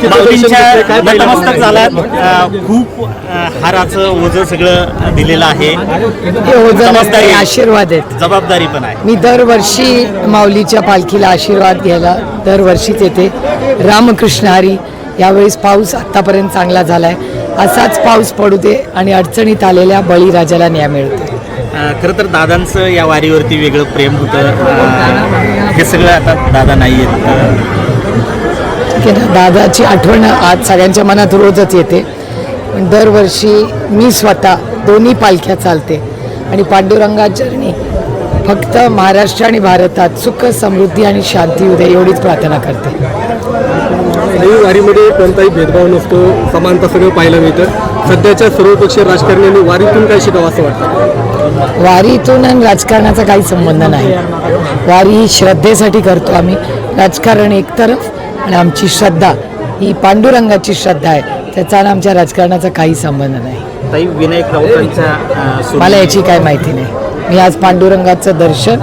माऊलींच्या नतमस्तक झाला, खूप हाराचं ओझं सगळं दिलेलं आहे, हे ओझं आशीर्वाद आहेत, जबाबदारी पण आहे. मी दरवर्षी माऊलीच्या पालखीला आशीर्वाद घ्यायला दरवर्षीच येते. रामकृष्ण हरी. यावेळेस पाऊस आत्तापर्यंत चांगला झाला आहे, असाच पाऊस पडू दे आणि अडचणीत आलेल्या बळीराजाला न्याय मिळतो. खरं तर दादांचं या वारीवरती वेगळं प्रेम होतं, हे सगळं आता दादा नाही आहेत. की ना, दादाची आठवण आज सगळ्यांच्या मनात रोजच येते. पण दरवर्षी मी स्वतः दोन्ही पालख्या चालते आणि पांडुरंगा चरणी फक्त महाराष्ट्र आणि भारतात सुख समृद्धी आणि शांती उदय एवढीच प्रार्थना करते. वारीमध्ये कोणताही भेदभाव नसतो, समानता सगळं पाहायला मिळतं. सध्याच्या सर्वपक्षीय राजकारण्यांनी वारीतून काय शिकावं असं वाटतं? वारीतून आणि राजकारणाचा काही संबंध नाही. वारी ही श्रद्धेसाठी करतो आम्ही. राजकारण एकतरफ आणि आमची श्रद्धा ही पांडुरंगाची श्रद्धा आहे, त्याचा आणि आमच्या राजकारणाचा काही संबंध नाही. ताई, विनायक राऊतांच्या मला याची काय माहिती नाही. मी आज पांडुरंगाचं दर्शन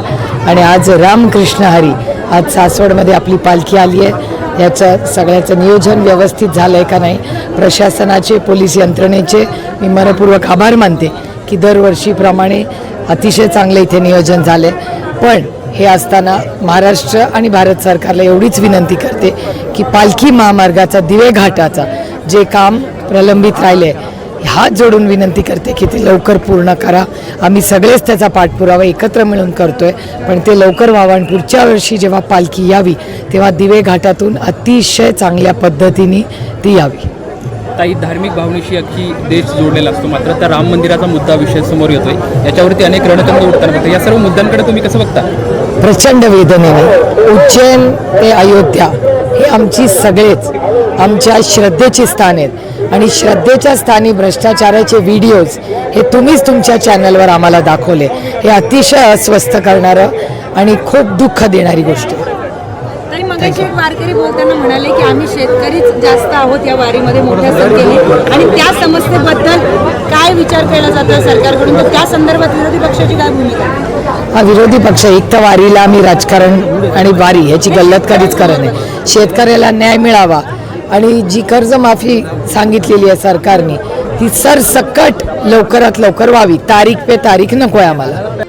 आणि आज रामकृष्ण हरी, आज सासवडमध्ये आपली पालखी आली आहे, याचं सगळ्याचं नियोजन व्यवस्थित झालं आहे का नाही, प्रशासनाचे पोलीस यंत्रणेचे मी मनपूर्वक आभार मानते की दरवर्षीप्रमाणे अतिशय चांगलं इथे नियोजन झालं आहे. पण हे असताना महाराष्ट्र आणि भारत सरकारला एवढीच विनंती करते की पालखी महामार्गाचा दिवे घाटाचा जे काम प्रलंबित राहिले हात जोडून विनंती करते की ते लवकर पूर्ण करा. आम्ही सगळेच त्याचा पाठपुरावा एकत्र मिळून करतोय, पण ते लवकर व्हावं आणि पुढच्या वर्षी जेव्हा पालखी यावी तेव्हा दिवे घाटातून अतिशय चांगल्या पद्धतीने ती यावी. काही धार्मिक भावनेशी अख्खी देश जोडलेला असतो, मात्र त्या राम मंदिराचा मुद्दा विषय समोर येतोय, याच्यावरती अनेक रणतंत्र उठताना बघतो. या सर्व मुद्द्यांकडे तुम्ही कसं बघता? प्रचंड वेदनेने उज्जैन ते अयोध्या हे आमची सगळेच आमच्या श्रद्धेची स्थान आहेत आणि श्रद्धेच्या स्थानी भ्रष्टाचाराचे व्हिडिओज हे तुम्हीच तुमच्या चॅनलवर आम्हाला दाखवले. हे अतिशय अस्वस्थ करणारं आणि खूप दुःख देणारी गोष्ट आहे. तरी मगाशी एक वारकरी बोलताना म्हणाले की आम्ही शेतकरीच जास्त आहोत या वारीमध्ये मोठ्या संख्येने आणि त्या समस्येबद्दल काय विचार केला जातो सरकारकडून, तर त्या संदर्भात विरोधी पक्षाची काय भूमिका? हा विरोधी पक्ष एक तर वारीला आम्ही राजकारण आणि वारी ह्याची गल्लत कधीच करत नाही. शेतकऱ्याला न्याय मिळावा आणि जी कर्जमाफी सांगितलेली आहे सरकारने ती सरसकट लवकरात लवकर व्हावी. तारीख पे तारीख नको आहे आम्हाला.